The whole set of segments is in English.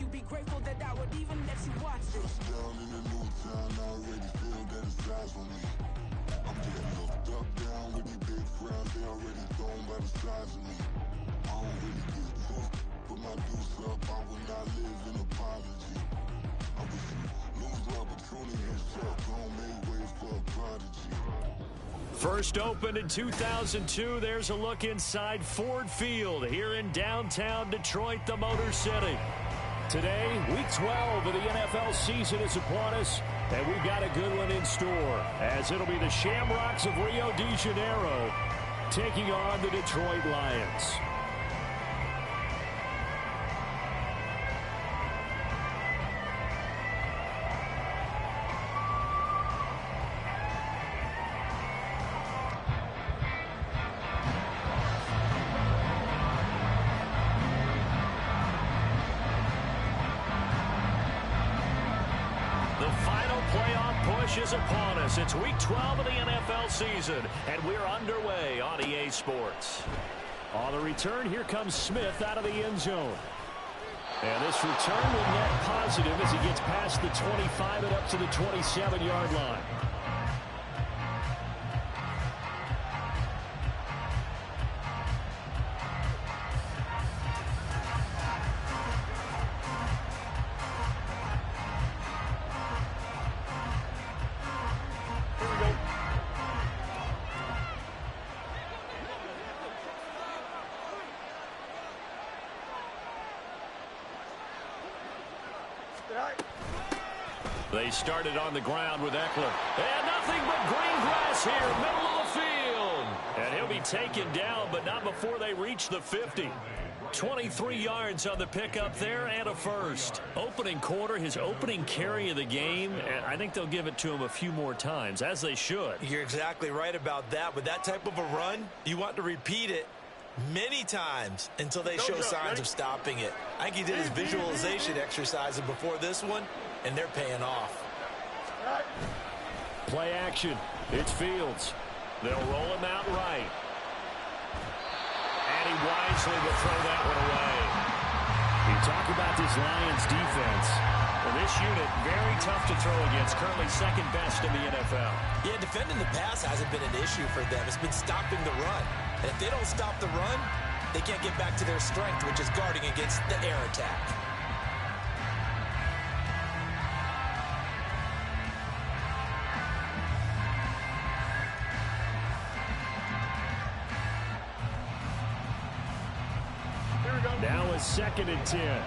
you. Be grateful that I would even let you watch this. Down in a new town, I already feel that it's eyes on me. I'm getting looked up, down with these big crowds. They already thrown by the size of me. I don't really get took, put my deuce up. I will not live in apology. I wish you lose the opportunity and shut. Don't make way for a prodigy. First opened in 2002, there's a look inside Ford Field here in downtown Detroit, the Motor City. Today, Week 12 of the NFL season is upon us, and we've got a good one in store, as it'll be the Shamrocks of Rio de Janeiro taking on the Detroit Lions. Is upon us. It's Week 12 of the NFL season, and we're underway on EA Sports. On the return, here comes Smith out of the end zone. And this return will net positive as he gets past the 25 and up to the 27-yard line. They started on the ground with Eckler. And nothing but green grass here, middle of the field. And he'll be taken down, but not before they reach the 50. 23 yards on the pickup there and a first. Opening quarter, his opening carry of the game, and I think they'll give it to him a few more times, as they should. You're exactly right about that. With that type of a run, you want to repeat it many times until they show signs of stopping it. I think he did his visualization exercises before this one, and they're paying off. Play action. It's Fields. They'll roll him out right. And he wisely will throw that one away. You talk about this Lions defense. Well, this unit, very tough to throw against. Currently second best in the NFL. Yeah, defending the pass hasn't been an issue for them. It's been stopping the run. And if they don't stop the run, they can't get back to their strength, which is guarding against the air attack. Now a 2nd and 10.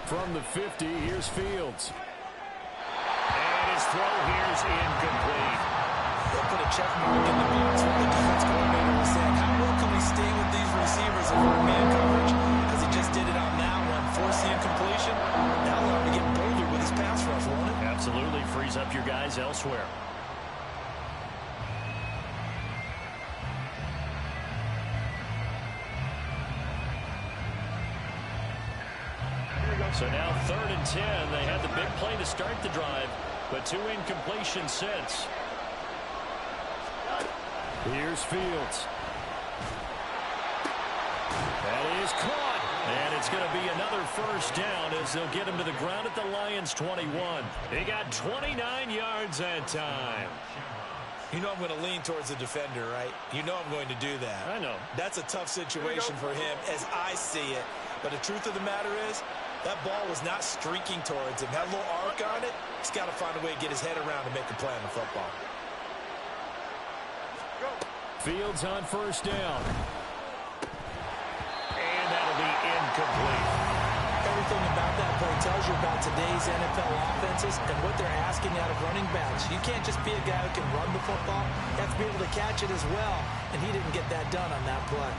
From the 50, here's Fields. And his throw here is incomplete. They'll put a check mark in the box when the defense coordinator was saying, how well can we stay with these receivers if we're in man coverage? Because he just did it on that one. Force the incompletion. Now allow him to get bolder with his pass rush, won't it? Absolutely. Frees up your guys elsewhere. So now 3rd and 10. They had the big play to start the drive, but 2 incompletions since. Here's Fields. That is caught. And it's going to be another first down as they'll get him to the ground at the Lions' 21. He got 29 yards that time. You know I'm going to lean towards the defender, right? You know I'm going to do that. I know. That's a tough situation for him as I see it. But the truth of the matter is, that ball was not streaking towards him. Had a little arc on it. He's got to find a way to get his head around and make a play on the football. Fields on first down. And that'll be incomplete. Everything about that play tells you about today's NFL offenses and what they're asking out of running backs. You can't just be a guy who can run the football. You have to be able to catch it as well, and he didn't get that done on that play.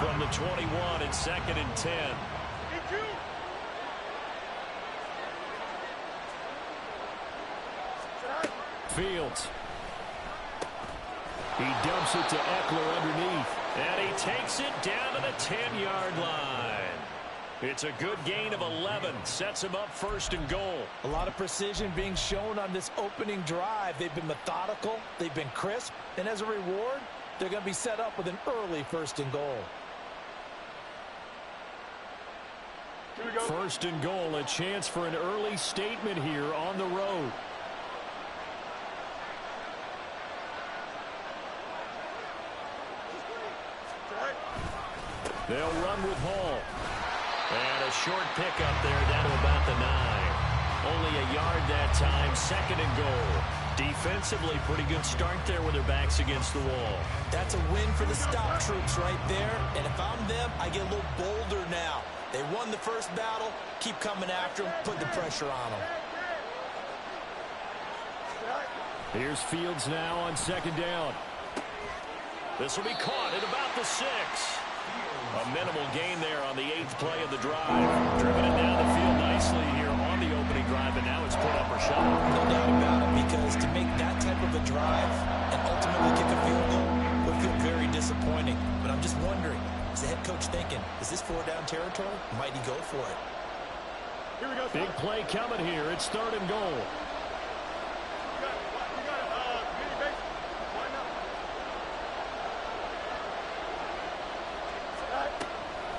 From the 21 and 2nd and 10. Fields. He dumps it to Eckler underneath. And he takes it down to the 10-yard line. It's a good gain of 11. Sets him up first and goal. A lot of precision being shown on this opening drive. They've been methodical. They've been crisp. And as a reward, they're going to be set up with an early first and goal. First and goal, a chance for an early statement here on the road. They'll run with Hall. And a short pickup there down to about the 9. Only a yard that time, second and goal. Defensively, pretty good start there with their backs against the wall. That's a win for the stop troops right there. And if I'm them, I get a little bolder now. They won the first battle. Keep coming after them. Put the pressure on them. Here's Fields now on second down. This will be caught at about the 6. A minimal gain there on the 8th play of the drive. Driven it down the field nicely here on the opening drive, and now it's put up or shot. No doubt about it, because to make that type of a drive and ultimately kick a field goal would feel very disappointing. But I'm just wondering, is the head coach thinking, is this 4-down territory? Might he go for it? Here we go. Big play coming here. It's third and goal.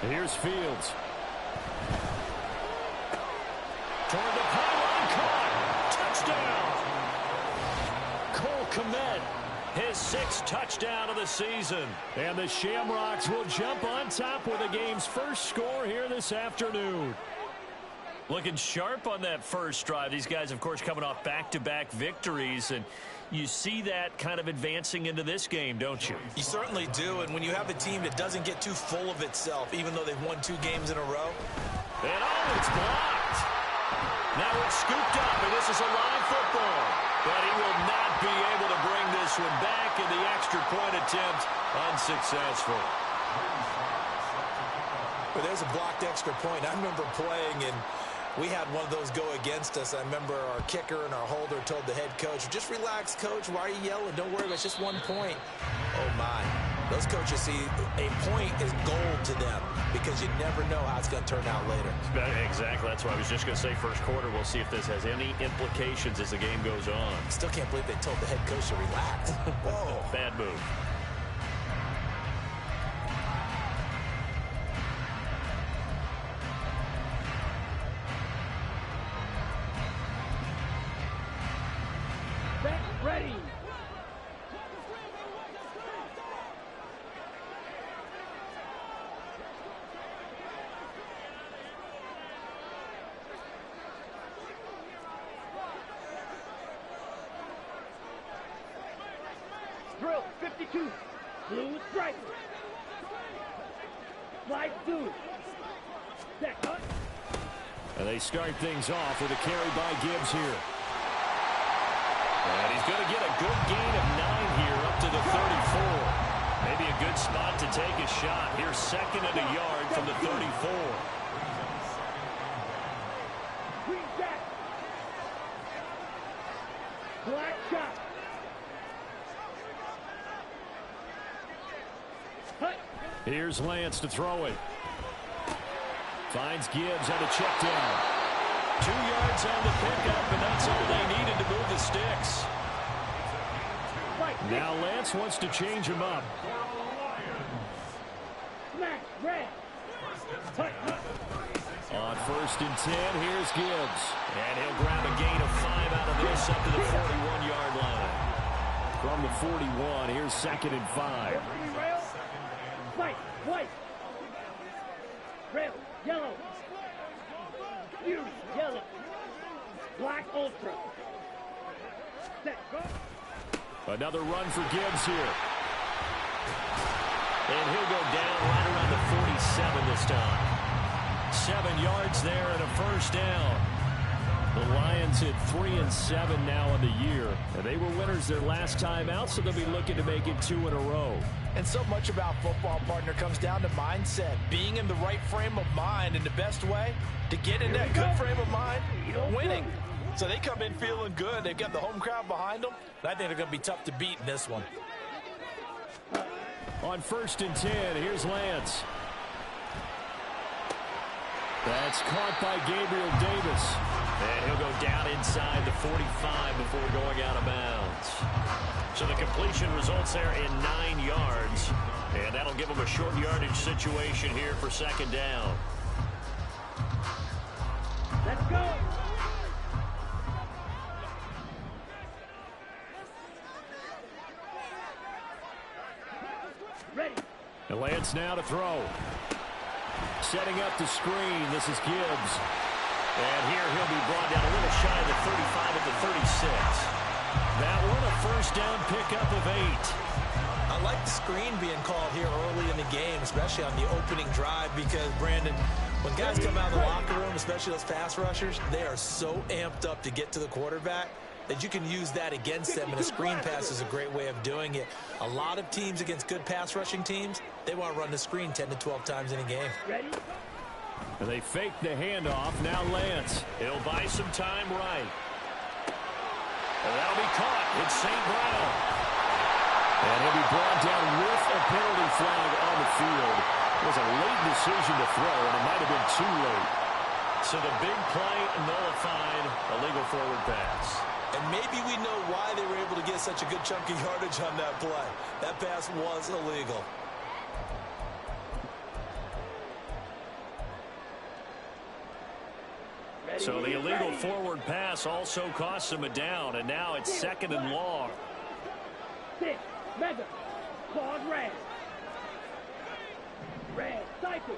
Here's Fields. Toward the pylon, caught. Touchdown. Cole Kmet, his 6th touchdown of the season. And the Shamrocks will jump on top with the game's first score here this afternoon. Looking sharp on that first drive. These guys, of course, coming off back-to-back victories, and you see that kind of advancing into this game, don't you? You certainly do, and when you have a team that doesn't get too full of itself, even though they've won 2 games in a row. And oh, it's blocked. Now it's scooped up, and this is a live football. But he will not be able to bring this one back, and the extra point attempt unsuccessful. But there's a blocked extra point. I remember playing, and we had one of those go against us. I remember our kicker and our holder told the head coach, just relax, coach. Why are you yelling? Don't worry, it's just 1 point. Oh, my. Those coaches see a point is gold to them because you never know how it's going to turn out later. Exactly. That's what I was just going to say. First quarter, we'll see if this has any implications as the game goes on. Still can't believe they told the head coach to relax. Whoa. Bad move. Ready. Drill 52. Blue stripe. Slide 2. Set up. And they start things off with a carry by Gibbs here. And he's going to get a good gain of 9 here up to the 34. Maybe a good spot to take a shot. Here's second and a yard from the 34. Green jack. Black shot. Hut. Here's Lance to throw it. Finds Gibbs on a check down. 2 yards on the pickup, and that's all they needed to move the sticks. Now Lance wants to change him up. Smack red. On first and 10, here's Gibbs. And he'll grab a gain of 5 out of this up to the 41-yard line. From the 41, here's second and 5. White, white. Red, yellow. Blue, yellow. Black ultra. Set, go. Another run for Gibbs here. And he'll go down right around the 47 this time. 7 yards there and a first down. The Lions hit 3-7 now in the year. And they were winners their last time out, so they'll be looking to make it 2 in a row. And so much about football, partner, comes down to mindset. Being in the right frame of mind, and the best way to get in that good frame of mind, winning. So they come in feeling good. They've got the home crowd behind them. And I think they're going to be tough to beat in this one. On 1st and 10, here's Lance. That's caught by Gabriel Davis. And he'll go down inside the 45 before going out of bounds. So the completion results there in 9 yards. And that'll give him a short yardage situation here for 2nd down. Let's go. Ready. And Lance now to throw. Setting up the screen. This is Gibbs. And here he'll be brought down a little shy of the 35 at the 36. That one a 1st down pickup of 8. I like the screen being called here early in the game, especially on the opening drive, because, Brandon, when guys come out of the locker room, especially those pass rushers, they are so amped up to get to the quarterback that you can use that against them, and a screen pass is a great way of doing it. A lot of teams against good pass rushing teams, they want to run the screen 10 to 12 times in a game. Ready? And they fake the handoff. Now Lance. He'll buy some time right. And that'll be caught. It's St. Brown. And he'll be brought down with a penalty flag on the field. It was a late decision to throw, and it might have been too late. So the big play nullified, a legal forward pass. And maybe we know why they were able to get such a good chunk of yardage on that play. That pass was illegal. So the illegal forward pass also costs him a down, and now it's 2nd and long. 6, mega, claws red. Red, cycle.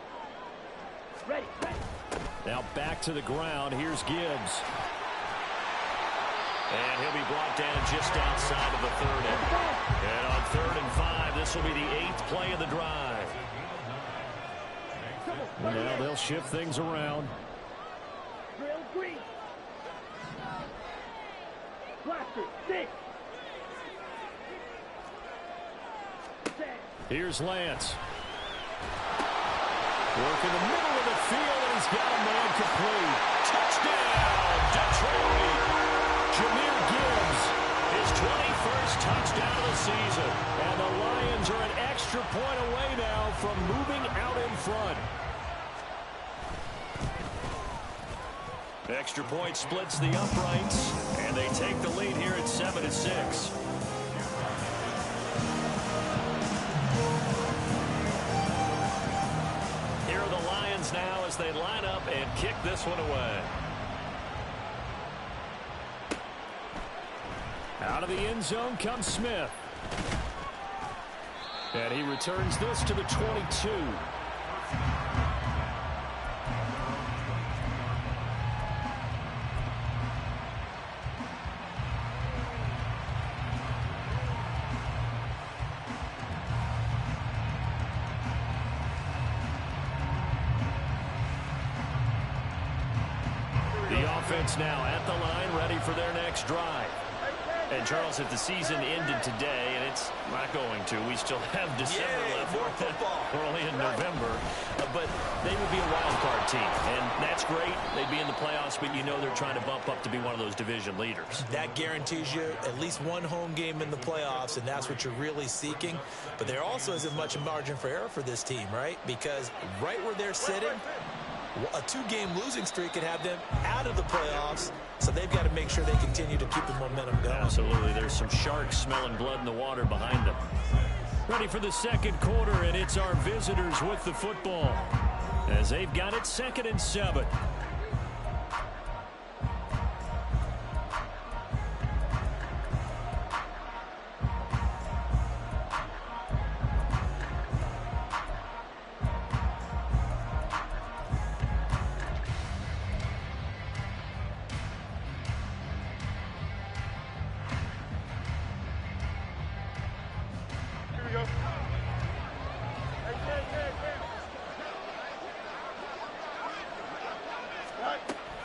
Ready, ready. Now back to the ground. Here's Gibbs. And he'll be brought down just outside of the 30. And on 3rd and 5, this will be the 8th play of the drive. Now they'll shift things around. Drill green. Blaster, 6. Here's Lance. Work in the middle of the field, and he's got a man complete. Touchdown, Detroit. Jahmyr Gibbs, his 21st touchdown of the season. And the Lions are an extra point away now from moving out in front. Extra point splits the uprights, and they take the lead here at 7-6. Here are the Lions now as they line up and kick this one away. Out of the end zone comes Smith. And he returns this to the 22. Offense now at the line, ready for their next drive. And, Charles, if the season ended today, and it's not going to, we still have December left. More football. We're only in November. But they would be a wild card team, and that's great. They'd be in the playoffs, but you know they're trying to bump up to be one of those division leaders. That guarantees you at least one home game in the playoffs, and that's what you're really seeking. But there also isn't much margin for error for this team, right? Because right where they're sitting, a 2-game losing streak could have them out of the playoffs, so they've got to make sure they continue to keep the momentum going. Absolutely. There's some sharks smelling blood in the water behind them. Ready for the 2nd quarter, and it's our visitors with the football as they've got it 2nd and 7.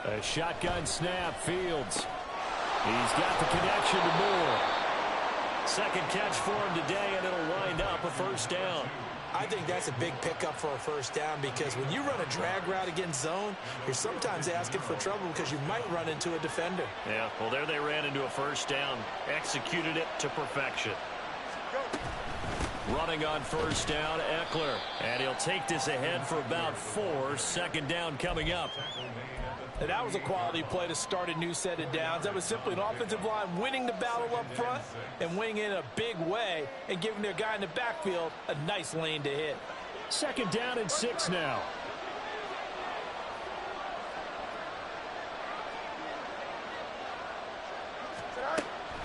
A shotgun snap, Fields. He's got the connection to Moore. 2nd catch for him today, and it'll wind up a 1st down. I think that's a big pickup for a 1st down, because when you run a drag route against zone, you're sometimes asking for trouble because you might run into a defender. Yeah, well, there they ran into a 1st down. Executed it to perfection. Running on first down, Eckler. And he'll take this ahead for about 4. Second down coming up. And that was a quality play to start a new set of downs. That was simply an offensive line winning the battle up front and winning it in a big way and giving their guy in the backfield a nice lane to hit. Second down and 6 now.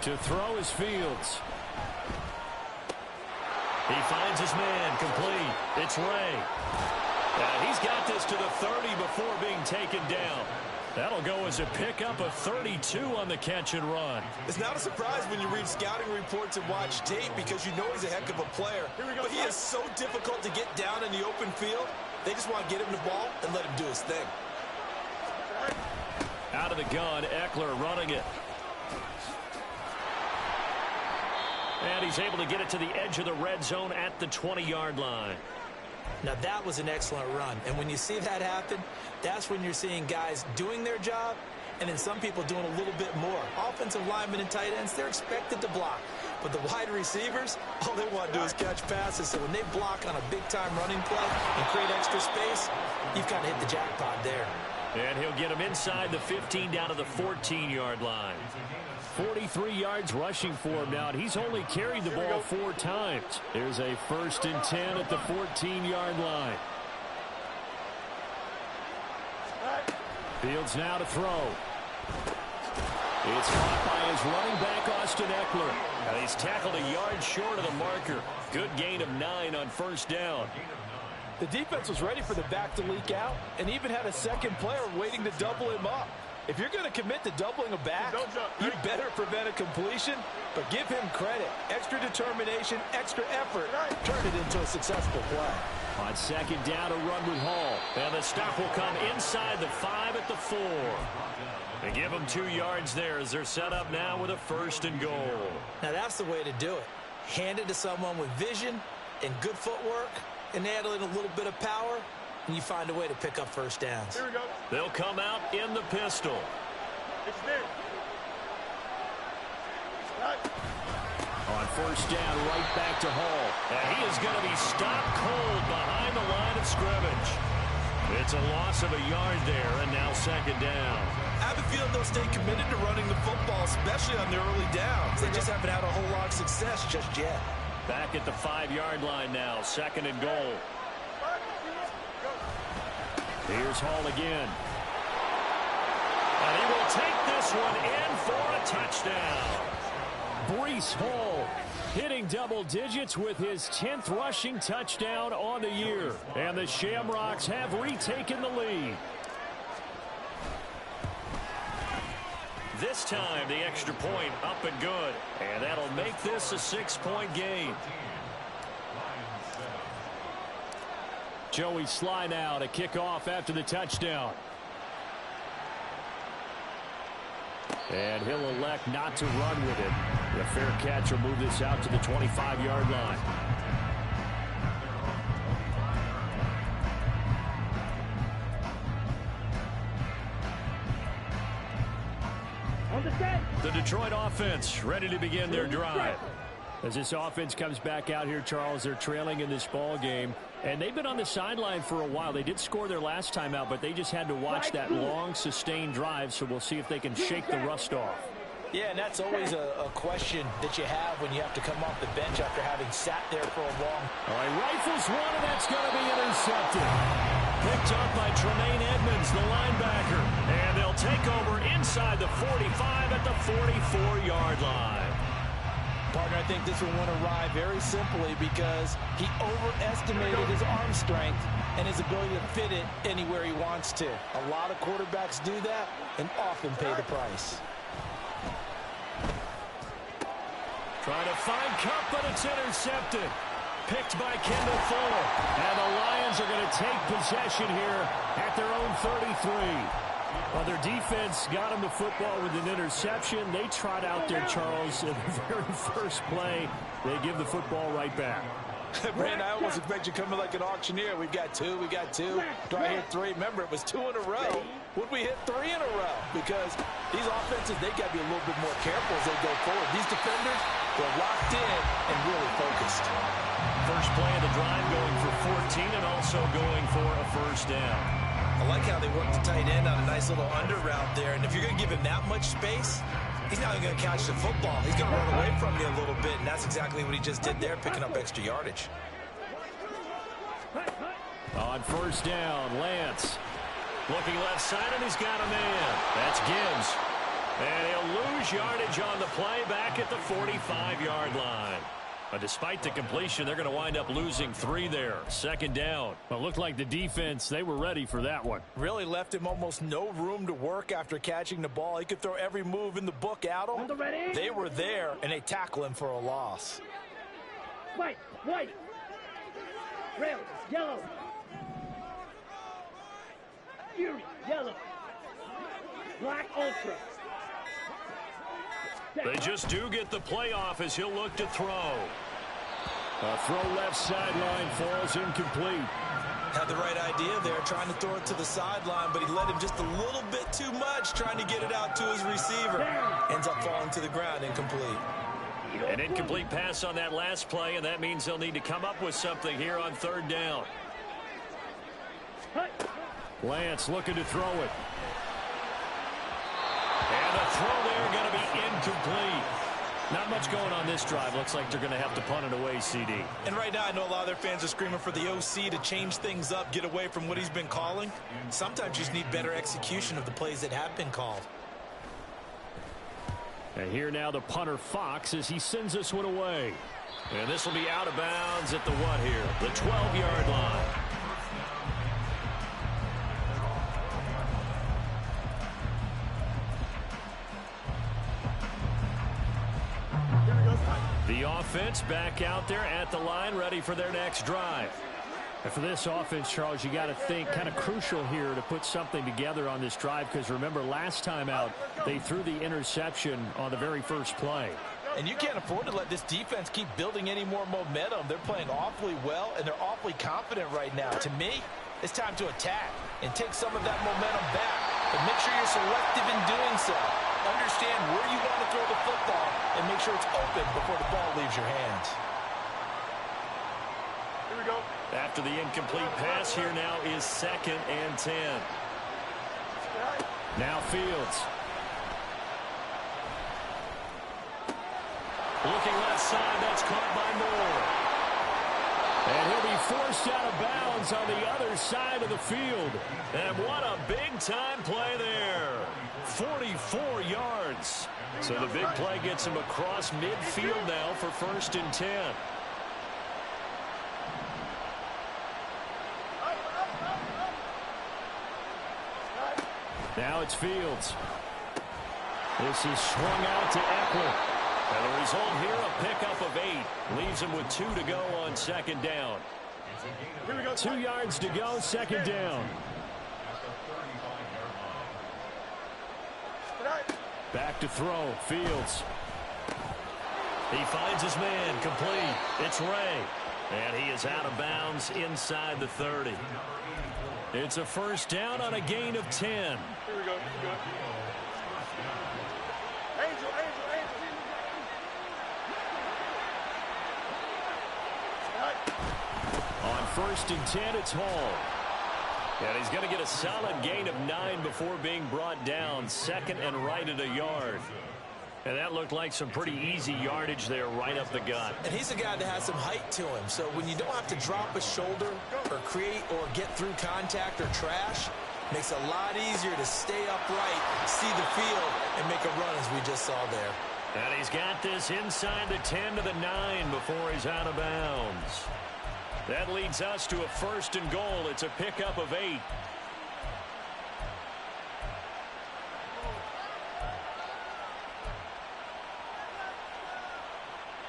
To throw is Fields. He finds his man, complete. It's Ray. And he's got this to the 30 before being taken down. That'll go as a pickup of 32 on the catch and run. It's not a surprise when you read scouting reports and watch tape because you know he's a heck of a player. But he is so difficult to get down in the open field. They just want to get him the ball and let him do his thing. Out of the gun, Eckler running it. And he's able to get it to the edge of the red zone at the 20-yard line. Now, that was an excellent run. And when you see that happen, that's when you're seeing guys doing their job and then some people doing a little bit more. Offensive linemen and tight ends, they're expected to block. But the wide receivers, all they want to do is catch passes. So when they block on a big-time running play and create extra space, you've kind of hit the jackpot there. And he'll get him inside the 15 down to the 14-yard line. 43 yards rushing for him now, and he's only carried the ball 4 times. There's a 1st and 10 at the 14-yard line. Fields now to throw. It's caught by his running back, Austin Eckler. And he's tackled a yard short of the marker. Good gain of 9 on first down. The defense was ready for the back to leak out and even had a second player waiting to double him up. If you're going to commit to doubling a back, you better prevent a completion, but give him credit. Extra determination, extra effort, turn it into a successful play. On second down, a run with Hall. And the stop will come inside the 5 at the 4. They give them 2 yards there as they're set up now with a 1st and goal. Now that's the way to do it. Hand it to someone with vision and good footwork and add in a little bit of power, and you find a way to pick up first downs. Here we go. They'll come out in the pistol. It's there. Right. On first down, right back to Hall. And he is going to be stopped cold behind the line of scrimmage. It's a loss of a yard there, and now second down. I have a feeling they'll stay committed to running the football, especially on their early downs. They just haven't had a whole lot of success just yet. Back at the 5-yard line now, 2nd and goal. Here's Hall again. And he will take this one in for a touchdown. Breece Hall hitting double digits with his 10th rushing touchdown on the year. And the Shamrocks have retaken the lead. This time, the extra point up and good. And that'll make this a 6-point game. Joey Sly now to kick off after the touchdown. And he'll elect not to run with it. The fair catch will move this out to the 25-yard line. The Detroit offense ready to begin their drive. As this offense comes back out here, Charles, they're trailing in this ball game. And they've been on the sideline for a while. They did score their last time out, but they just had to watch that long, sustained drive. So we'll see if they can shake the rust off. Yeah, and that's always a question that you have when you have to come off the bench after having sat there for a long. All right, rifles one, and that's going to be intercepted. Picked up by Tremaine Edmonds, the linebacker. And they'll take over inside the 45 at the 44-yard line. Partner, I think this one went awry very simply because he overestimated his arm strength and his ability to fit it anywhere he wants to. A lot of quarterbacks do that and often pay the price. Trying to find Cup, but it's intercepted. Picked by Kendall Fuller. And the Lions are going to take possession here at their own 33. Well, their defense got them the football with an interception. They trot out there, Charles, in the very first play. They give the football right back. Brand, I almost expect you coming like an auctioneer. We've got 2, we got 2. Do I hit 3? Remember, it was 2 in a row. Would we hit 3 in a row? Because these offenses, they got to be a little bit more careful as they go forward. These defenders, they're locked in and really focused. play of the drive, going for 14 and also going for a first down. I like how they work the tight end on a nice little under route there. And if you're going to give him that much space, he's not even going to catch the football. He's going to run away from you a little bit, and that's exactly what he just did there, picking up extra yardage. On first down, Lance looking left side, and he's got a man. That's Gibbs. And he'll lose yardage on the play back at the 45-yard line. But despite the completion, they're going to wind up losing 3 there. Second down. Well, it looked like the defense, they were ready for that one. Really left him almost no room to work after catching the ball. He could throw every move in the book at him. They were there, and they tackle him for a loss. White. Red. Yellow. Fury. Yellow. Black Ultra. They just do get the playoff as he'll look to throw. A throw left sideline falls incomplete. Had the right idea there, trying to throw it to the sideline, but he led him just a little bit too much, trying to get it out to his receiver. Ends up falling to the ground, incomplete. An incomplete pass on that last play, and that means they'll need to come up with something here on third down. Lance looking to throw it. And the throw there going to be incomplete. Not much going on this drive. Looks like they're going to have to punt it away, CD. And right now, I know a lot of their fans are screaming for the OC to change things up, get away from what he's been calling. Sometimes you just need better execution of the plays that have been called. And here now the punter Fox as he sends this one away. And this will be out of bounds at the what here? The 12-yard line. The offense back out there at the line, ready for their next drive. And for this offense, Charles, you got to think kind of crucial here to put something together on this drive, because remember last time out they threw the interception on the very first play. And you can't afford to let this defense keep building any more momentum. They're playing awfully well, and they're awfully confident right now. To me, it's time to attack and take some of that momentum back. But make sure you're selective in doing so. Understand where you want to throw the football and make sure it's open before the ball leaves your hands. Here we go. After the incomplete pass, here now is 2nd and 10. Now Fields. Looking left side, that's caught by Moore. And he'll be forced out of bounds on the other side of the field. And what a big-time play there. 44 yards. So the big play gets him across midfield now for 1st and 10. Now it's Fields. This is swung out to Eckler. And the result here, a pickup of 8. Leaves him with 2 to go on 2nd down. 2 yards to go, 2nd down. Back to throw, Fields. He finds his man, complete. It's Ray. And he is out of bounds inside the 30. It's a 1st down on a gain of 10. Here we go. Angel. On 1st and 10, it's Hall. And he's going to get a solid gain of 9 before being brought down. 2nd and right at a yard. And that looked like some pretty easy yardage there right up the gut. And he's a guy that has some height to him. So when you don't have to drop a shoulder or create or get through contact or trash, makes it a lot easier to stay upright, see the field, and make a run as we just saw there. And he's got this inside the 10 to the 9 before he's out of bounds. That leads us to a 1st and goal. It's a pickup of 8. Here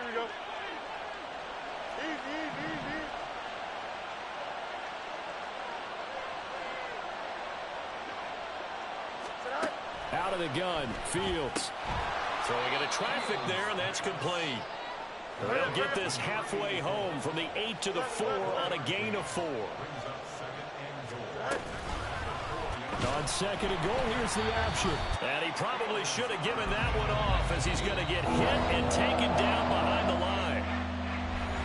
we go. Easy. Out of the gun, Fields. Throwing into traffic there, and that's complete. They'll get this halfway home from the 8 to the 4 on a gain of 4. On 2nd and goal, here's the option. And he probably should have given that one off as he's going to get hit and taken down behind the line.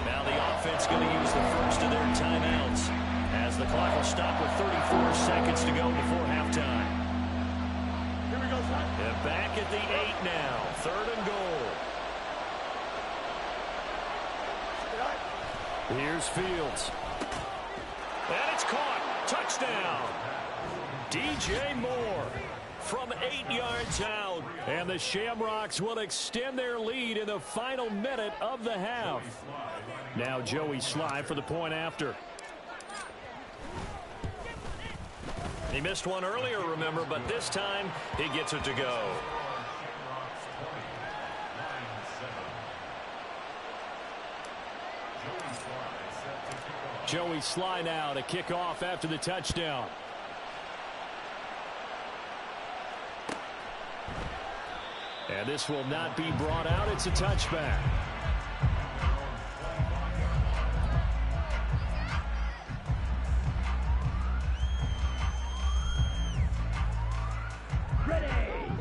Now the offense going to use the first of their timeouts as the clock will stop with 34 seconds to go before halftime. Here we go, son. They're back at the 8 now. 3rd and goal. Here's Fields. And it's caught. Touchdown. DJ Moore from 8 yards out. And the Shamrocks will extend their lead in the final minute of the half. Now Joey Sly for the point after. He missed one earlier, remember, but this time he gets it to go. Joey Sly now to kick off after the touchdown. And this will not be brought out. It's a touchback.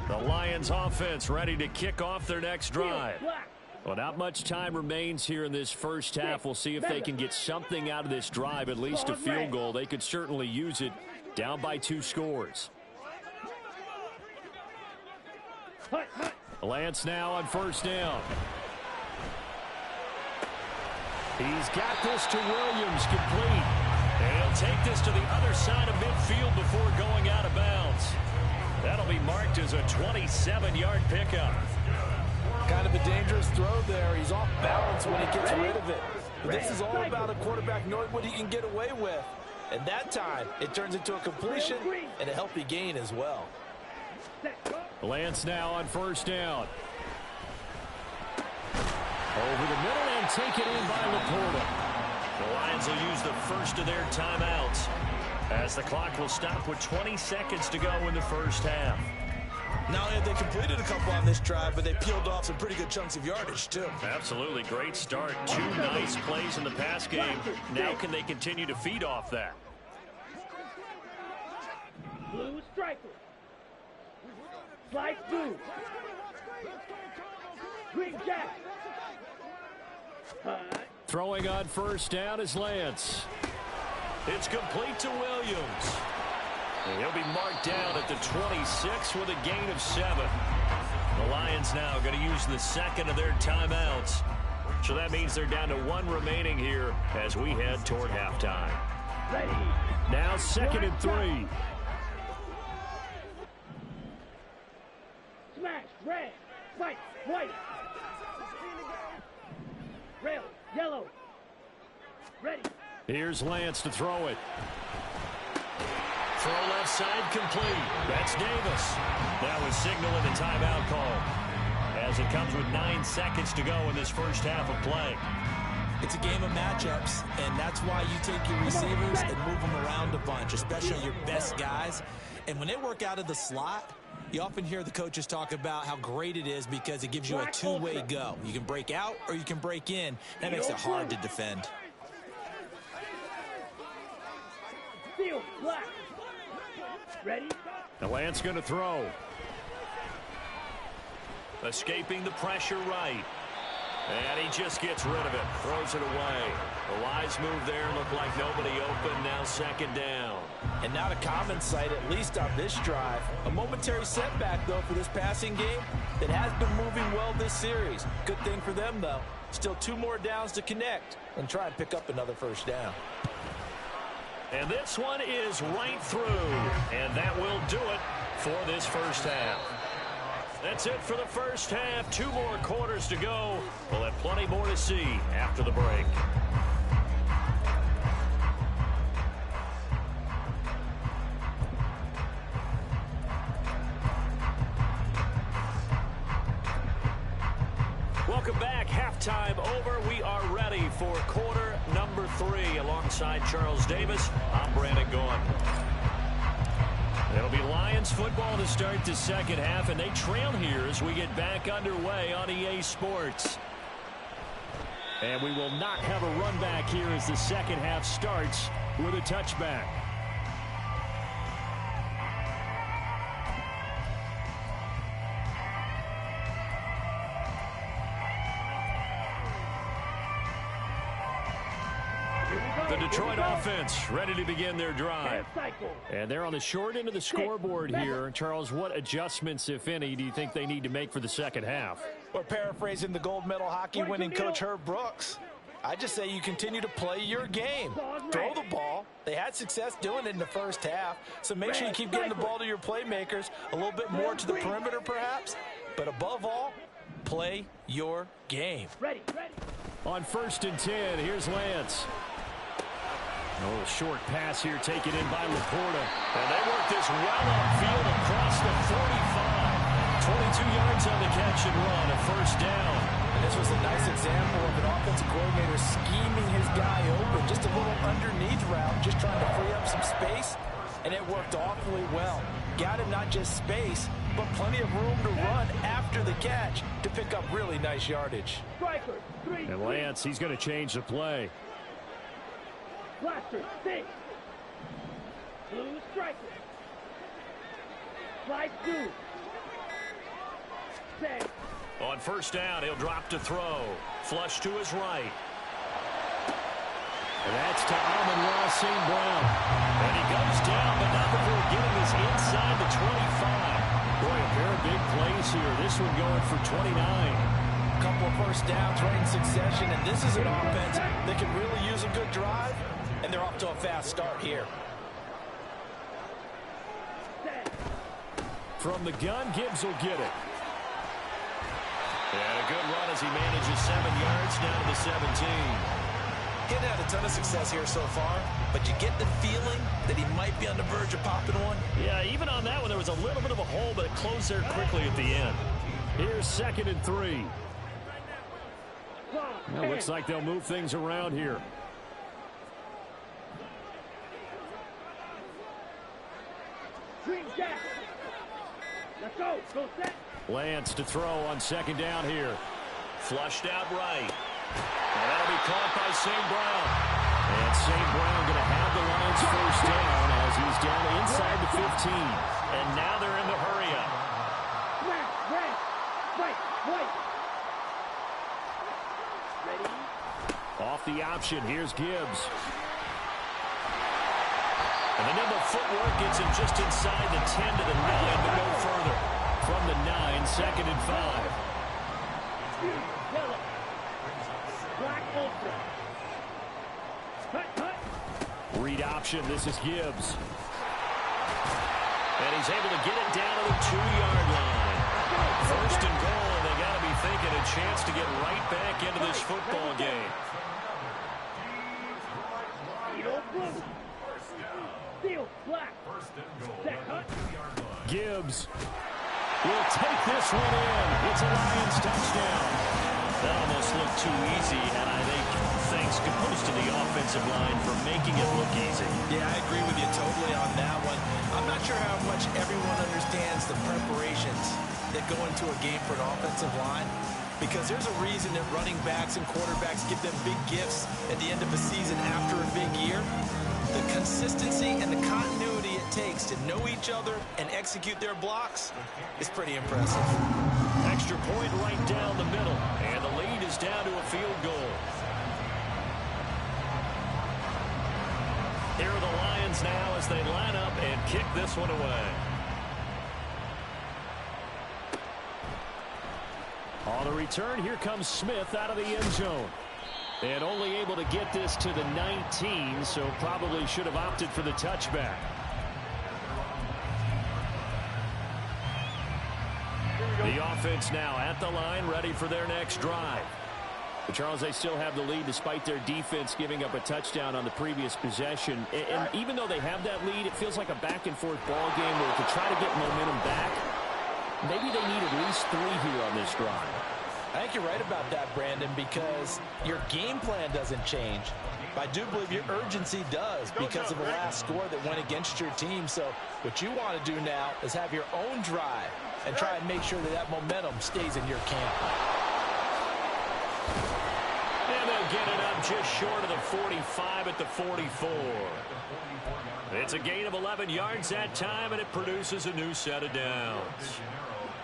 The Lions offense ready to kick off their next drive. Well, not much time remains here in this first half. We'll see if they can get something out of this drive, at least a field goal. They could certainly use it, down by 2 scores. Lance now on first down. He's got this to Williams, complete. And he'll take this to the other side of midfield before going out of bounds. That'll be marked as a 27-yard pickup. Kind of a dangerous throw there. He's off balance when he gets rid of it. But this is all about a quarterback knowing what he can get away with. And that time, it turns into a completion and a healthy gain as well. Lance now on first down. Over the middle and taken in by Laporta. The Lions will use the first of their timeouts as the clock will stop with 20 seconds to go in the first half. Not only have they completed a couple on this drive, but they peeled off some pretty good chunks of yardage, too. Absolutely. Great start. 2 nice plays in the pass game. Now can they continue to feed off that? Blue striker. Slice blue. Green jack. Throwing on first down is Lance. It's complete to Williams. And he'll be marked down at the 26 with a gain of 7. The Lions now going to use the second of their timeouts. So that means they're down to 1 remaining here as we head toward halftime. Now 2nd and 3. Smash, red, fight, white. Rail, yellow. Ready. Here's Lance to throw it. Throw left side complete. That's Davis. That was signaling the timeout call as it comes with 9 seconds to go in this first half of play. It's a game of matchups, and that's why you take your receivers and move them around a bunch, especially your best guys. And when they work out of the slot, you often hear the coaches talk about how great it is because it gives you a 2-way go. You can break out or you can break in. That makes it hard to defend. Steel, black. Ready? The Lance going to throw. Escaping the pressure right. And he just gets rid of it. Throws it away. The wise move there. Looked like nobody open. Now 2nd down. And not a common sight, at least on this drive. A momentary setback, though, for this passing game that has been moving well this series. Good thing for them, though. Still 2 more downs to connect and try and pick up another first down. And this one is right through. And that will do it for this first half. That's it for the first half. 2 more quarters to go. We'll have plenty more to see after the break. Welcome back. Halftime over. We are ready for quarter number 3. Alongside Charles Davis, I'm Brandon Gaughan. It'll be Lions football to start the second half, and they trail here as we get back underway on EA Sports. And we will not have a run back here as the second half starts with a touchback. The Detroit offense ready to begin their drive. And they're on the short end of the scoreboard here. Charles, what adjustments, if any, do you think they need to make for the second half? Or paraphrasing the gold medal hockey winning coach Herb Brooks, I just say you continue to play your game. Throw the ball. They had success doing it in the first half, so make sure you keep getting the ball to your playmakers, a little bit more to the perimeter perhaps, but above all, play your game. Ready. On 1st and 10, here's Lance. A little short pass here taken in by Laporta. And they work this well upfield across the 45. 22 yards on the catch and run, a first down. And this was a nice example of an offensive coordinator scheming his guy open. Just a little underneath route, just trying to free up some space. And it worked awfully well. Got him not just space, but plenty of room to run after the catch to pick up really nice yardage. And Lance, he's going to change the play. Blaster, 6. Blue striker. Slide 2. 10. On 1st down, he'll drop to throw. Flush to his right. And that's to Amon-Ra St. Brown. And he goes down, but not before getting this inside the 25. Boy, a pair of big plays here. This one going for 29. Couple of first downs right in succession, and this is an offense that can really use a good drive, and they're off to a fast start here. From the gun, Gibbs will get it. And a good run as he manages 7 yards down to the 17. He's had a ton of success here so far, but you get the feeling that he might be on the verge of popping one. Yeah, even on that one, there was a little bit of a hole, but it closed there quickly at the end. Here's 2nd and 3. Well, looks like they'll move things around here. Green jacket. Let's go. Go set. Lance to throw on 2nd down here. Flushed out right. And that'll be caught by St. Brown. And St. Brown going to have the Lions first down as he's down inside the 15. And now they're in the hurry up. Red. White. Ready. Off the option, here's Gibbs. And the nimble footwork gets him just inside the 10 to the 9, but no further. From the 9, 2nd and 5. Yellow. Black ultra. Cut. Read option, this is Gibbs. And he's able to get it down to the 2-yard line. 1st and goal, and they got to be thinking a chance to get right back into this football game. Steel, black. Set, cut. Gibbs will take this one in. It's a Lions touchdown. That almost looked too easy, and I think thanks goes to the offensive line for making it look easy. Yeah, I agree with you totally on that one. I'm not sure how much everyone understands the preparations that go into a game for an offensive line, because there's a reason that running backs and quarterbacks give them big gifts at the end of a season after a big year. The consistency and the continuity it takes to know each other and execute their blocks is pretty impressive. Extra point right down the middle, and the lead is down to a field goal. Here are the Lions now as they line up and kick this one away. On the return, here comes Smith out of the end zone. And only able to get this to the 19, so probably should have opted for the touchback. The offense now at the line, ready for their next drive. But Charles, they still have the lead despite their defense giving up a touchdown on the previous possession. And even though they have that lead, it feels like a back-and-forth ball game where to try to get momentum back, maybe they need at least 3 here on this drive. I think you're right about that, Brandon, because your game plan doesn't change. I do believe your urgency does because of the last score that went against your team. So what you want to do now is have your own drive and try and make sure that that momentum stays in your camp. And they'll get it up just short of the 45 at the 44. It's a gain of 11 yards that time, and it produces a new set of downs.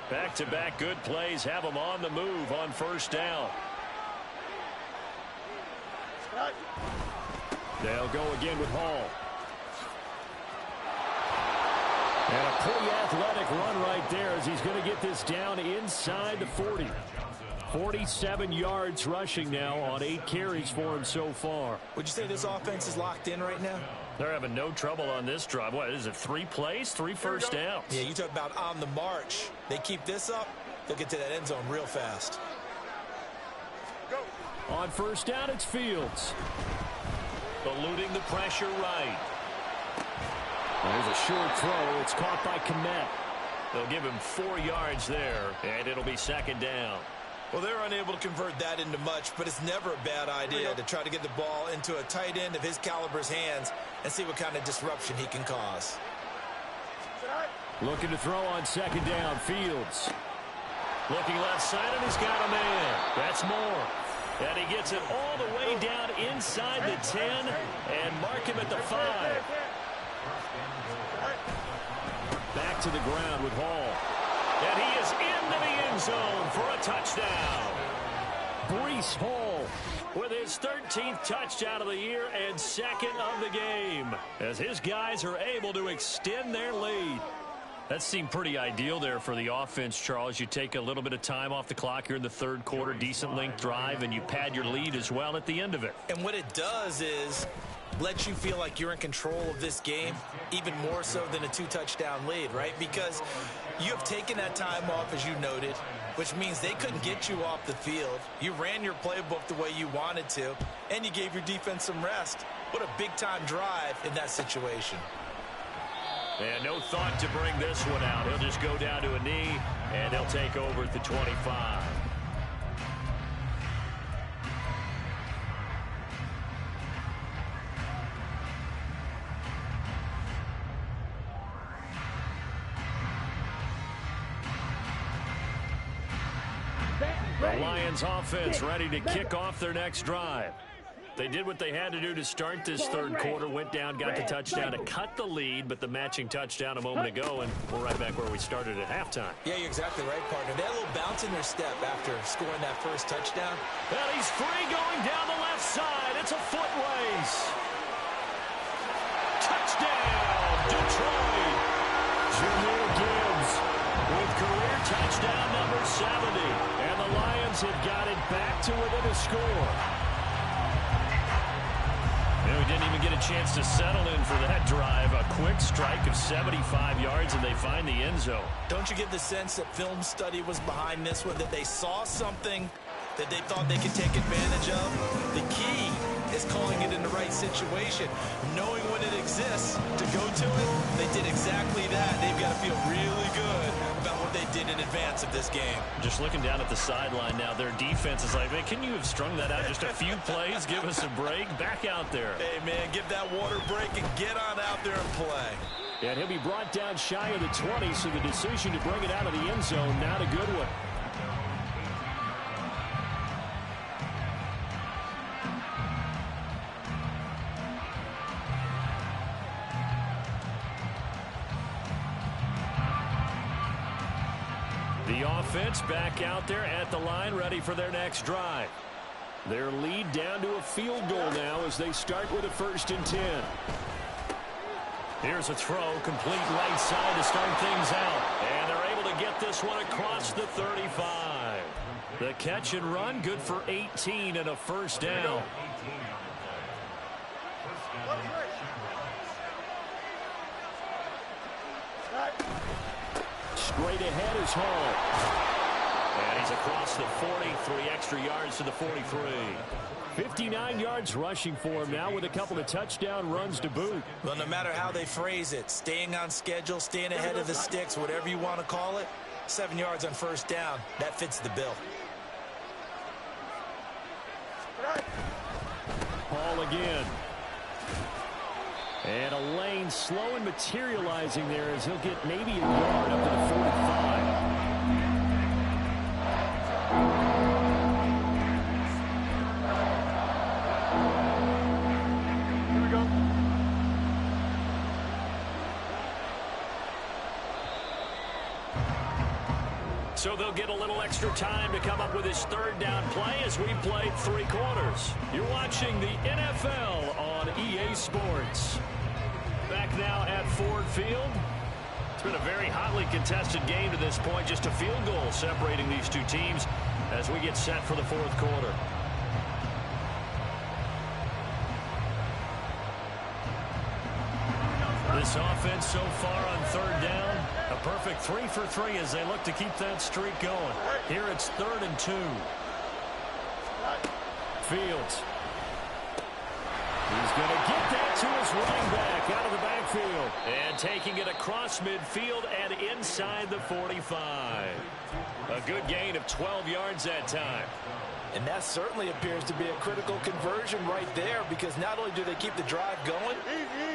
Back-to-back good plays have them on the move on 1st down. They'll go again with Hall. And a pretty athletic run right there as he's going to get this down inside the 40. 47 yards rushing now on 8 carries for him so far. Would you say this offense is locked in right now? They're having no trouble on this drive. What is it, 3 plays, 3 first downs? Yeah, you talk about on the march. They keep this up, they'll get to that end zone real fast. On first down, it's Fields. Eluding the pressure right. There's a short throw. It's caught by Kmet. They'll give him 4 yards there, and it'll be second down. Well, they're unable to convert that into much, but it's never a bad idea to try to get the ball into a tight end of his caliber's hands and see what kind of disruption he can cause. Looking to throw on second down, Fields. Looking left side, and he's got a man. That's Moore. And he gets it all the way down inside the 10 and mark him at the 5. Back to the ground with Hall. And he is into the end zone for a touchdown. Breece Hall with his 13th touchdown of the year and second of the game, as his guys are able to extend their lead. That seemed pretty ideal there for the offense, Charles. You take a little bit of time off the clock here in the third quarter, decent length drive, and you pad your lead as well at the end of it. And what it does is lets you feel like you're in control of this game, even more so than a 2-touchdown lead, right? Because you have taken that time off, as you noted, which means they couldn't get you off the field. You ran your playbook the way you wanted to, and you gave your defense some rest. What a big-time drive in that situation. And no thought to bring this one out. He'll just go down to a knee, and he'll take over at the 25. The Lions offense ready to kick off their next drive. They did what they had to do to start this third quarter, went down, got the touchdown to cut the lead, but the matching touchdown a moment ago, and we're right back where we started at halftime. Yeah, you're exactly right, partner. They had a little bounce in their step after scoring that first touchdown. Well, he's free going down the left side. It's a foot race. Touchdown, Detroit. Jameer Gibbs with career touchdown number 70. And the Lions have got it back to within a score. And we didn't even get a chance to settle in for that drive. A quick strike of 75 yards, and they find the end zone. Don't you get the sense that film study was behind this one, that they saw something that they thought they could take advantage of? The key is calling it in the right situation, knowing when it exists to go to it. They did exactly that. They've got to feel really good about what they did in advance of this game. Just looking down at the sideline now, their defense is like, man, can you have strung that out just a few plays? Give us a break. Back out there. Hey, man, give that water break and get on out there and play. And he'll be brought down shy of the 20, so the decision to bring it out of the end zone, not a good one. The offense back out there at the line, ready for their next drive. Their lead down to a field goal now as they start with a 1st and 10. Here's a throw, complete right side to start things out. And they're able to get this one across the 35. The catch and run, good for 18 and a 1st down. Straight ahead is Hall. And he's across the 40, 3 extra yards to the 43. 59 yards rushing for him now with a couple of touchdown runs to boot. Well, no matter how they phrase it, staying on schedule, staying ahead of the sticks, whatever you want to call it, 7 yards on 1st down, that fits the bill. Hall again. And a lane slow and materializing there as he'll get maybe a yard up to the 45. Here we go. So they'll get a little extra time to come up with his 3rd down play as we played 3 quarters. You're watching the NFL on EA Sports. Back now at Ford Field. It's been a very hotly contested game to this point. Just a field goal separating these two teams as we get set for the fourth quarter. This offense so far on third down, a perfect 3 for 3 as they look to keep that streak going. Here it's 3rd and 2. Fields. He's going to get that to his running back out of the backfield. And taking it across midfield and inside the 45. A good gain of 12 yards that time. And that certainly appears to be a critical conversion right there, because not only do they keep the drive going,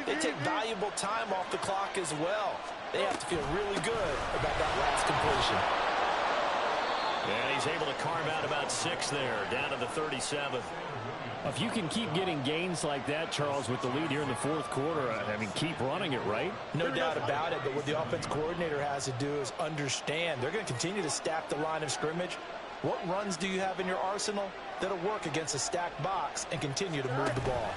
they take valuable time off the clock as well. They have to feel really good about that last completion. And he's able to carve out about 6 there, down to the 37. If you can keep getting gains like that, Charles, with the lead here in the fourth quarter, I mean, keep running it, right? No doubt about it, but what the offense coordinator has to do is understand they're going to continue to stack the line of scrimmage. What runs do you have in your arsenal that'll work against a stacked box and continue to move the ball?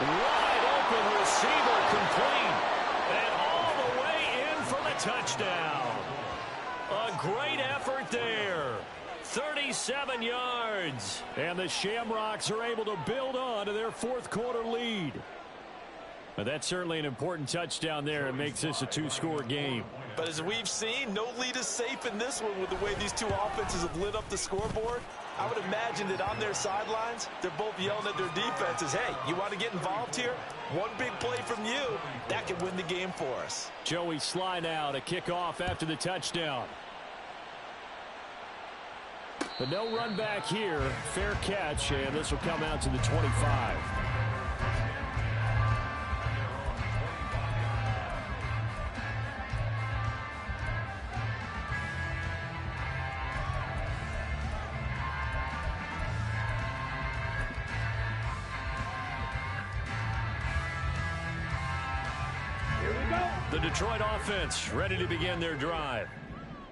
Wide open receiver complete. And all the way in for the touchdown. A great effort there. 37 yards. And the Shamrocks are able to build on to their fourth quarter lead. But that's certainly an important touchdown there and makes this a 2-score game. But as we've seen, no lead is safe in this one with the way these two offenses have lit up the scoreboard. I would imagine that on their sidelines, they're both yelling at their defenses, hey, you want to get involved here? One big play from you, that could win the game for us. Joey Sly now to kick off after the touchdown. But no run back here. Fair catch, and this will come out to the 25. The Detroit offense ready to begin their drive.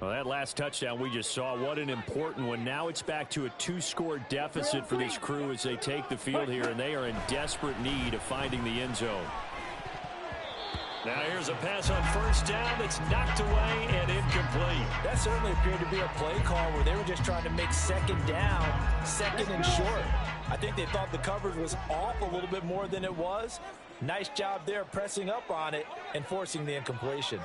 Well, that last touchdown we just saw, what an important one. Now it's back to a 2-score deficit for this crew as they take the field here, and they are in desperate need of finding the end zone. Now here's a pass on first down that's knocked away and incomplete. That certainly appeared to be a play call where they were just trying to make second down, second and short. I think they thought the coverage was off a little bit more than it was. Nice job there pressing up on it and forcing the incompletion.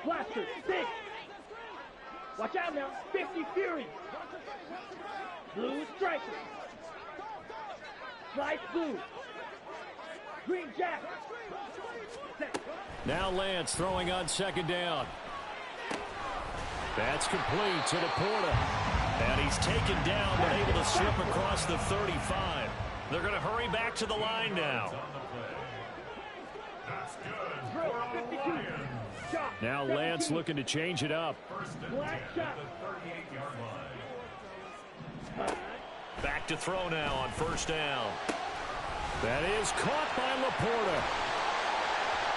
Blaster, 6. Watch out now, 50 Fury. Blue striker. Slice blue. Green jacket. Set. Now Lance throwing on second down. That's complete to Laporta. And he's taken down but able to slip across the 35. They're going to hurry back to the line now. Now Lance looking to change it up. Back to throw now on first down. That is caught by Laporta.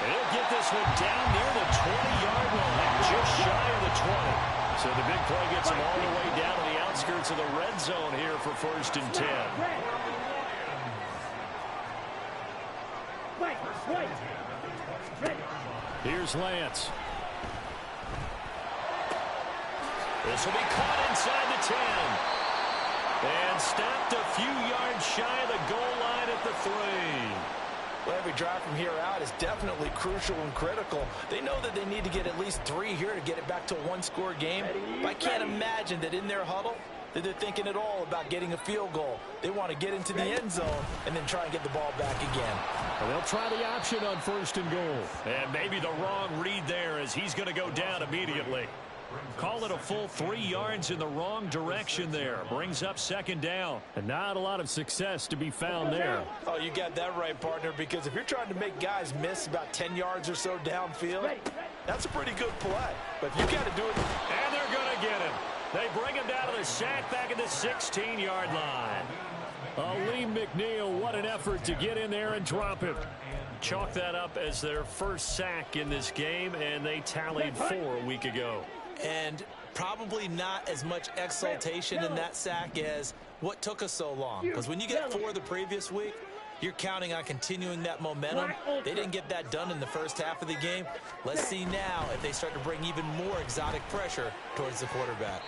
He'll get this one down near the 20-yard line, just shy of the 20. So the big play gets him all the way down to the outskirts of the red zone here for 1st and 10. Here's Lance. This will be caught inside the 10. And stopped a few yards shy of the goal line at the 3. Well, every drive from here out is definitely crucial and critical. They know that they need to get at least 3 here to get it back to a 1-score game. But I can't imagine that in their huddle that they're thinking at all about getting a field goal. They want to get into the end zone and then try and get the ball back again. Well, they'll try the option on 1st and goal. And maybe the wrong read there as he's going to go down immediately. Call it a full 3 yards in the wrong direction there. Brings up second down. And not a lot of success to be found there. Oh, you got that right, partner, because if you're trying to make guys miss about 10 yards or so downfield, that's a pretty good play. But if you got to do it. And they're going to get him. They bring him down to the sack back at the 16-yard line. Lee McNeil, what an effort to get in there and drop him. chalk that up as their first sack in this game, and they tallied 4 a week ago. And probably not as much exultation in that sack as what took us so long. Because when you get 4 the previous week, you're counting on continuing that momentum. They didn't get that done in the first half of the game. Let's see now if they start to bring even more exotic pressure towards the quarterback.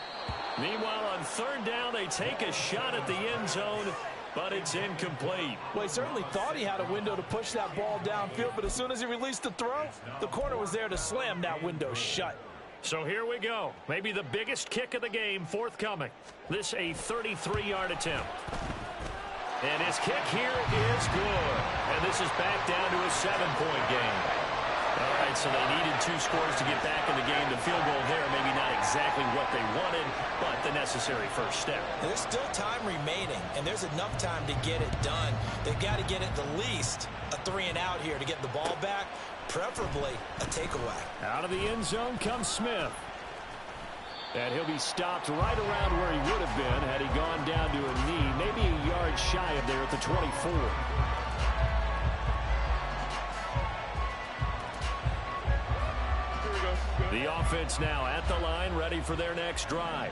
Meanwhile, on 3rd down, they take a shot at the end zone, but it's incomplete. Well, he certainly thought he had a window to push that ball downfield, but as soon as he released the throw, the corner was there to slam that window shut. So here we go. Maybe the biggest kick of the game forthcoming. This a 33-yard attempt. And his kick here is good. And this is back down to a 7-point game. All right, so they needed 2 scores to get back in the game. The field goal there, maybe not exactly what they wanted, but the necessary first step. There's still time remaining, and there's enough time to get it done. They've got to get at the least a 3-and-out here to get the ball back, preferably a takeaway. Out of the end zone comes Smith. And he'll be stopped right around where he would have been had he gone down to a knee, maybe a yard shy of there at the 24. The offense now at the line, ready for their next drive.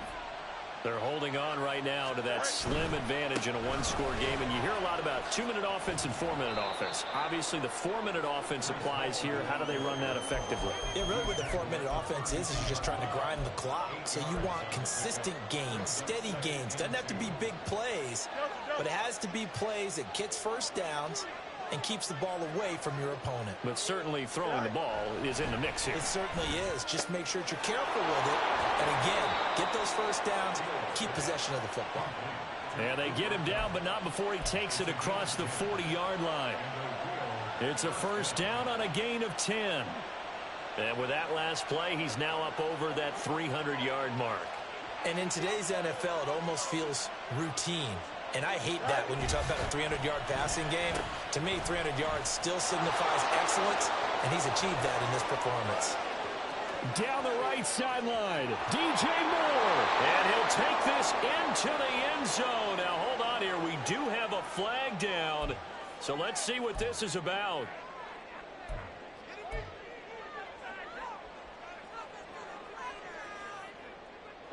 They're holding on right now to that slim advantage in a 1-score game, and you hear a lot about 2-minute offense and 4-minute offense. Obviously, the 4-minute offense applies here. How do they run that effectively? Yeah, really what the 4-minute offense is you're just trying to grind the clock. So you want consistent gains, steady gains. Doesn't have to be big plays, but it has to be plays that gets first downs and keeps the ball away from your opponent. But certainly throwing the ball is in the mix here. It certainly is. Just make sure that you're careful with it. And again, get those first downs, keep possession of the football. And they get him down, but not before he takes it across the 40-yard line. It's a first down on a gain of 10. And with that last play, he's now up over that 300-yard mark. And in today's NFL, it almost feels routine. And I hate that when you talk about a 300-yard passing game. To me, 300 yards still signifies excellence, and he's achieved that in this performance. Down the right sideline, DJ Moore. And he'll take this into the end zone. Now, hold on here. We do have a flag down. So let's see what this is about.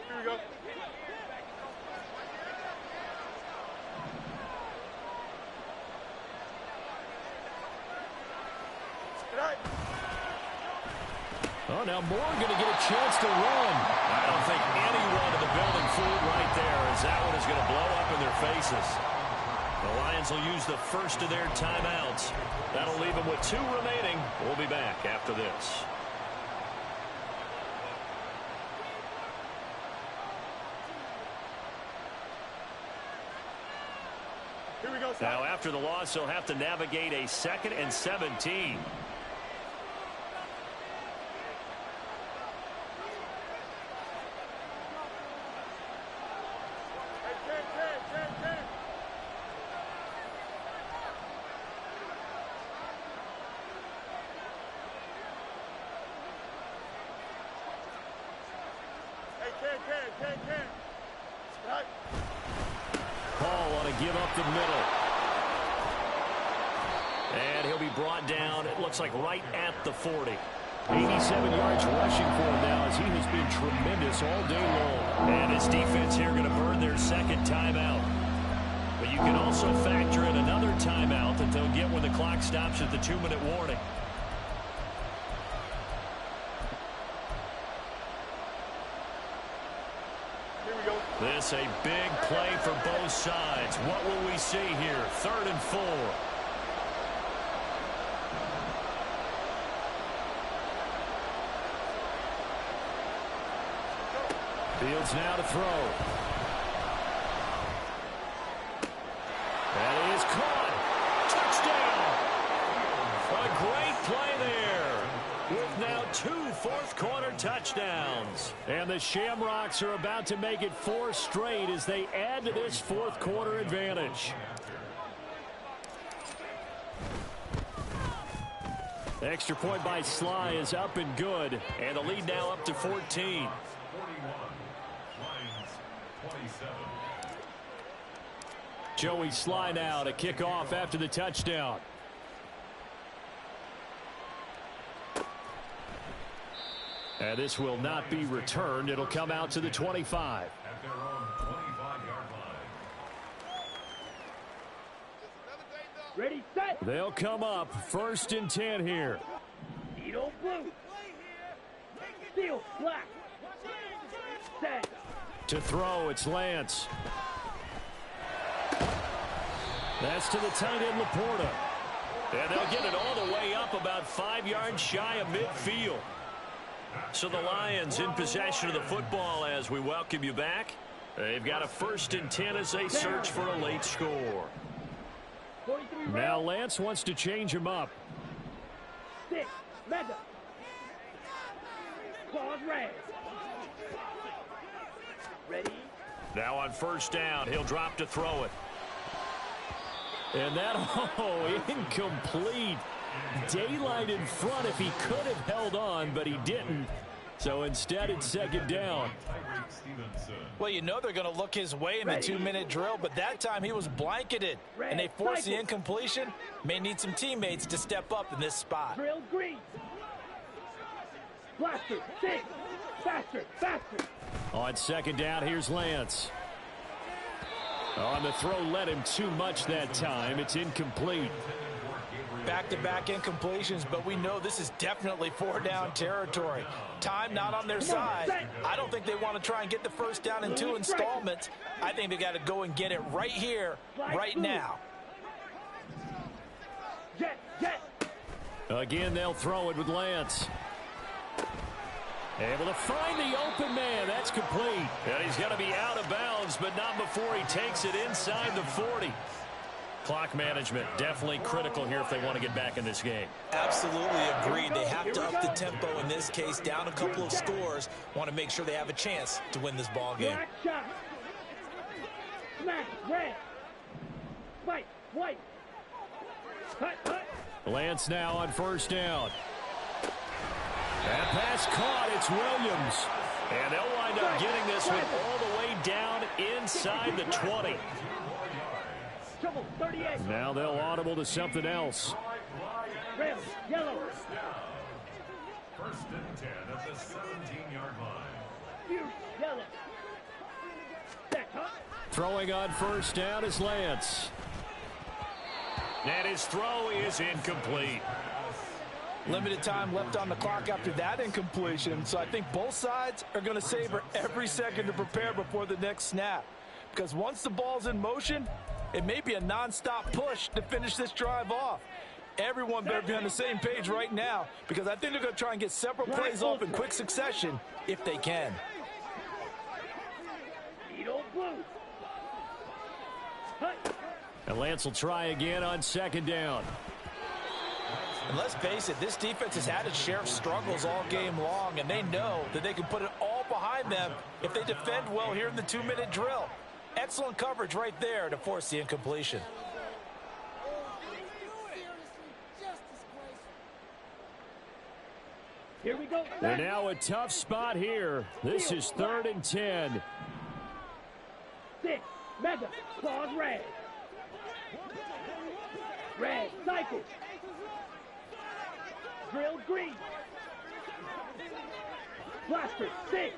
Here we go. Oh, now Moore going to get a chance to run. I don't think anyone in the building fooled right there, as that one is going to blow up in their faces. The Lions will use the first of their timeouts. That'll leave them with 2 remaining. We'll be back after this. Here we go. Now, after the loss, they'll have to navigate a 2nd and 17. Paul on a give up the middle. And he'll be brought down, it looks like right at the 40. 87 yards rushing for him now as he has been tremendous all day long. And his defense here going to burn their 2nd timeout. But you can also factor in another timeout that they'll get when the clock stops at the 2-minute warning. This a big play for both sides. What will we see here? 3rd and 4. Fields now to throw. That is caught. Touchdown. A great play there. With now 2 fourth-quarter touchdowns. And the Shamrocks are about to make it 4 straight as they add to this fourth-quarter advantage. Extra point by Sly is up and good. And the lead now up to 14. Joey Sly now to kick off after the touchdown. And this will not be returned. It'll come out to the 25. At their own 25-yard line. Ready, set. They'll come up 1st and 10 here. Edo blue. Steel black. Set. To throw, it's Lance. That's to the tight end, Laporta. And they'll get it all the way up about 5 yards shy of midfield. So the Lions in possession of the football as we welcome you back. They've got a 1st and 10 as they search for a late score. Now Lance wants to change him up. 6, mega. Claws red. Ready. Now on 1st down, he'll drop to throw it. And that, incomplete. Daylight in front if he could have held on, but he didn't. So instead, it's 2nd down. Well, you know they're going to look his way in the 2-minute drill, but that time he was blanketed, and they forced the incompletion. May need some teammates to step up in this spot. Drill green. Blaster, 6. Faster, faster. On 2nd down, here's Lance. On the throw, led him too much that time. It's incomplete. Back-to-back incompletions, but we know this is definitely 4-down territory. Time not on their side. I don't think they want to try and get the 1st down in 2 installments. I think they got to go and get it right here, right now. Jet, jet. Again, they'll throw it with Lance. Able to find the open man. That's complete. And he's going to be out of bounds, but not before he takes it inside the 40. Clock management definitely critical here if they want to get back in this game. Absolutely agreed. They have to up the tempo in this case, down a couple of scores. Want to make sure they have a chance to win this ball game. Black shot. Smash, red. Fight, white. Cut, cut. Lance now on 1st down. That pass caught. It's Williams. And they'll wind up getting this one all the way down inside the 20. Trouble, 38. Now they'll audible to something else. Red, yellow. 1st and 10 at the 17-yard line. Fuse, yellow. Set, huh? Throwing on 1st down is Lance. And his throw is incomplete. Limited time left on the clock after that incompletion, so I think both sides are going to savor every second to prepare before the next snap. Because once the ball's in motion, it may be a non-stop push to finish this drive off. Everyone better be on the same page right now, because I think they're going to try and get several plays off in quick succession if they can. Edo blue. Cut. And Lance will try again on 2nd down. And let's face it, this defense has had its share of struggles all game long, and they know that they can put it all behind them if they defend well here in the 2-minute drill. Excellent coverage right there to force the incompletion. Here we go. They're now a tough spot here. This is 3rd and 10. 6, mega, claws red. Red, cycle. Drill green. Blaster, 6.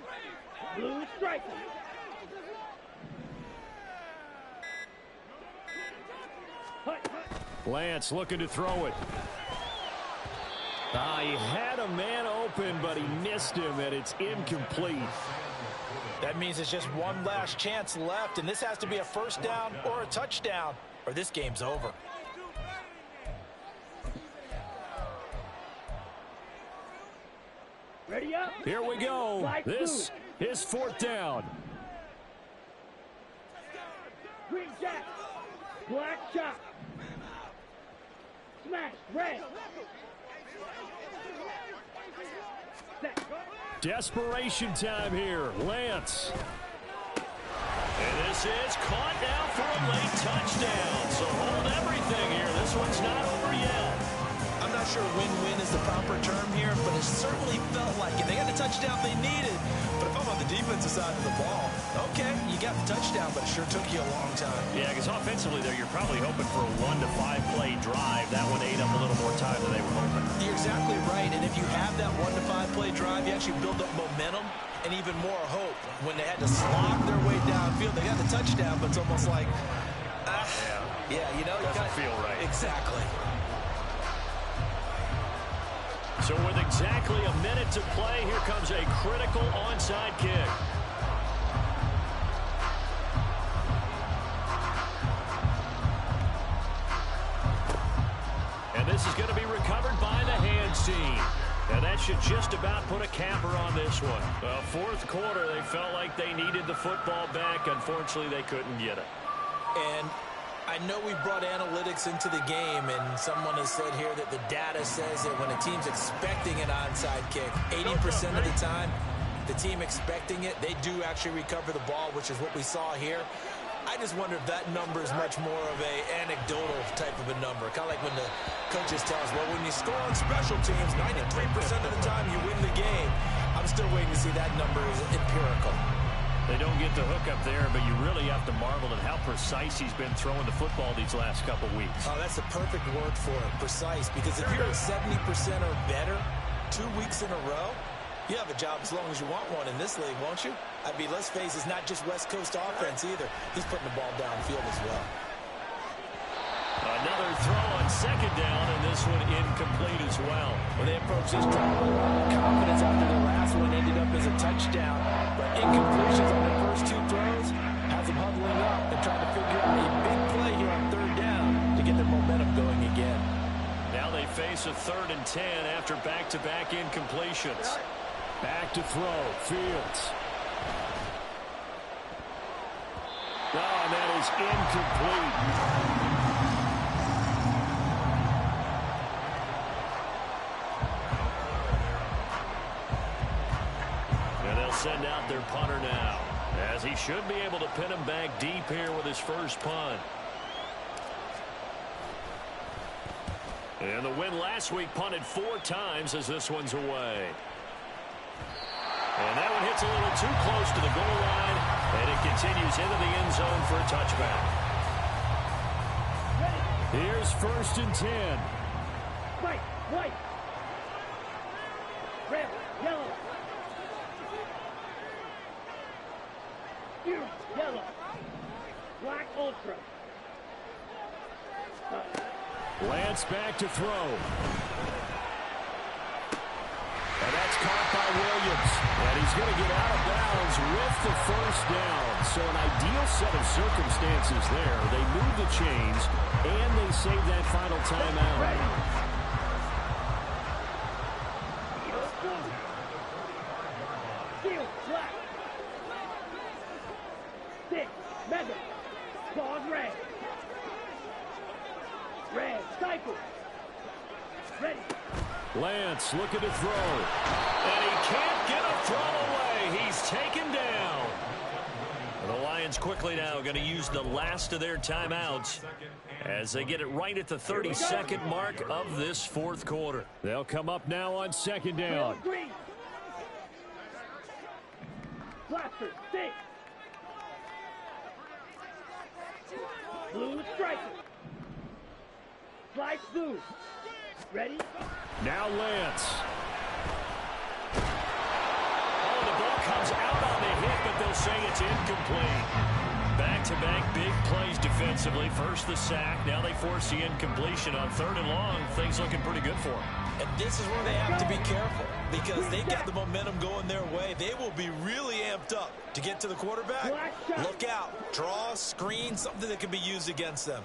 Blue striker. Hut, hut. Lance looking to throw it. He had a man open, but he missed him, and it's incomplete. That means it's just one last chance left, and this has to be a 1st down or a touchdown, or this game's over. Ready up. Here we go. This is 4th down. Green jack. Black shot. Smash, red. Set. Desperation time here. Lance. And this is caught now for a late touchdown. So hold everything here. This one's not over yet. I'm not sure win-win is the proper term here, but it certainly felt like it. They got the touchdown they needed, but if I'm on the defensive side of the ball. Okay, you got the touchdown, but it sure took you a long time. Yeah, because offensively there, you're probably hoping for a 1 to 5 play drive. That one ate up a little more time than they were hoping. You're exactly right, and if you have that 1 to 5 play drive, you actually build up momentum and even more hope. When they had to slog their way downfield, they got the touchdown, but it's almost like, yeah, you know, doesn't feel right. Exactly. So with exactly a minute to play, here comes a critical onside kick. And this is going to be recovered by the hands team. And that should just about put a capper on this one. Fourth quarter, they felt like they needed the football back. Unfortunately, they couldn't get it. And I know we brought analytics into the game, and someone has said here that the data says that when a team's expecting an onside kick, 80% of the time, the team expecting it, they do actually recover the ball, which is what we saw here. I just wonder if that number is much more of a anecdotal type of a number. Kind of like when the coaches tell us, well, when you score on special teams, 93% of the time you win the game. I'm still waiting to see that number is empirical. They don't get the hook up there, but you really have to marvel at how precise he's been throwing the football these last couple weeks. Oh, that's the perfect word for it, precise. Because if you're at 70% or better 2 weeks in a row, you have a job as long as you want one in this league, won't you? I mean, let's face it, it's not just West Coast offense either. He's putting the ball downfield as well. Another throw on second down, and this one incomplete as well. When they approach this drive with a lot of confidence after their last one ended up as a touchdown. But incompletions on their first 2 throws has them huddling up and trying to figure out a big play here on third down to get their momentum going again. Now they face a 3rd and 10 after back-to-back incompletions. Back to throw, Fields. Oh, and that is incomplete. Send out their punter now, as he should be able to pin him back deep here with his first punt. And the win last week punted 4 times as this one's away. And that one hits a little too close to the goal line, and it continues into the end zone for a touchback. Here's 1st and 10. White. Red, yellow. Yellow. Black ultra. Lance back to throw. And that's caught by Williams. And he's going to get out of bounds with the first down. So an ideal set of circumstances there. They move the chains, and they save that final timeout. Lance looking to throw. And he can't get a throw away. He's taken down. The Lions quickly now going to use the last of their timeouts as they get it right at the 32nd mark of this 4th quarter. They'll come up now on 2nd down. Blaster, stick. Blue striker. Slice blue. Ready? Now Lance. Oh, the ball comes out on the hit, but they'll say it's incomplete. Back-to-back big plays defensively. First the sack. Now they force the incompletion on 3rd and long. Things looking pretty good for them. And this is where they have to be careful because they got the momentum going their way. They will be really amped up to get to the quarterback. Look out. Draw, screen, something that can be used against them.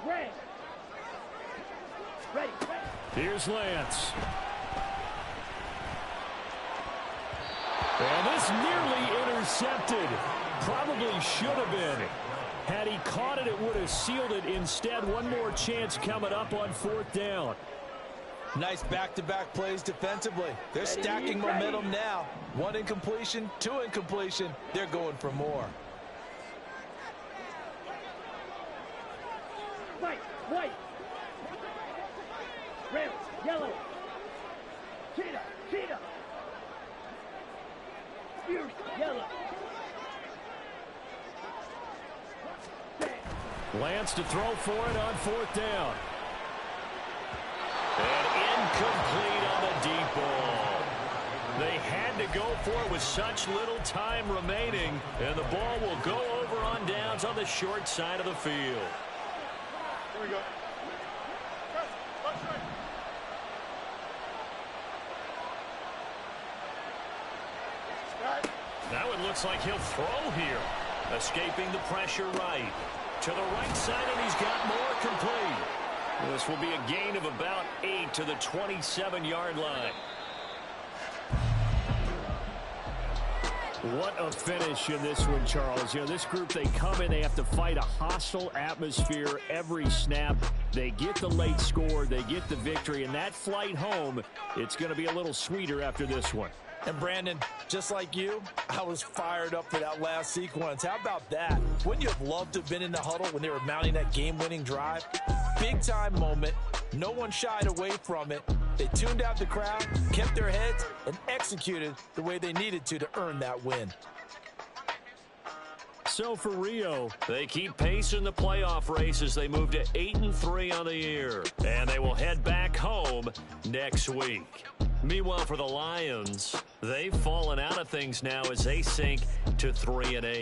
Red. Ready. Here's Lance. And this nearly intercepted. Probably should have been. Had he caught it, it would have sealed it. Instead, one more chance coming up on 4th down. Nice back-to-back plays defensively. They're stacking momentum now. 1 incompletion, 2 incompletion. They're going for more. White. Red, yellow. Cheetah. Fierce yellow. Lance to throw for it on 4th down. And incomplete on the deep ball. They had to go for it with such little time remaining, and the ball will go over on downs on the short side of the field. Here we go. Now it looks like he'll throw here. Escaping the pressure right. To the right side, and he's got more complete. This will be a gain of about 8 to the 27-yard line. What a finish in this one, Charles. You know, this group, they come in, they have to fight a hostile atmosphere every snap. They get the late score, they get the victory, and that flight home, it's going to be a little sweeter after this one. And Brandon, just like you, I was fired up for that last sequence. How about that? Wouldn't you have loved to have been in the huddle when they were mounting that game-winning drive? Big-time moment. No one shied away from it. They tuned out the crowd, kept their heads, and executed the way they needed to earn that win. So for Rio, they keep pace in the playoff race as they move to 8-3 on the year. And they will head back home next week. Meanwhile, for the Lions, they've fallen out of things now as they sink to 3-8.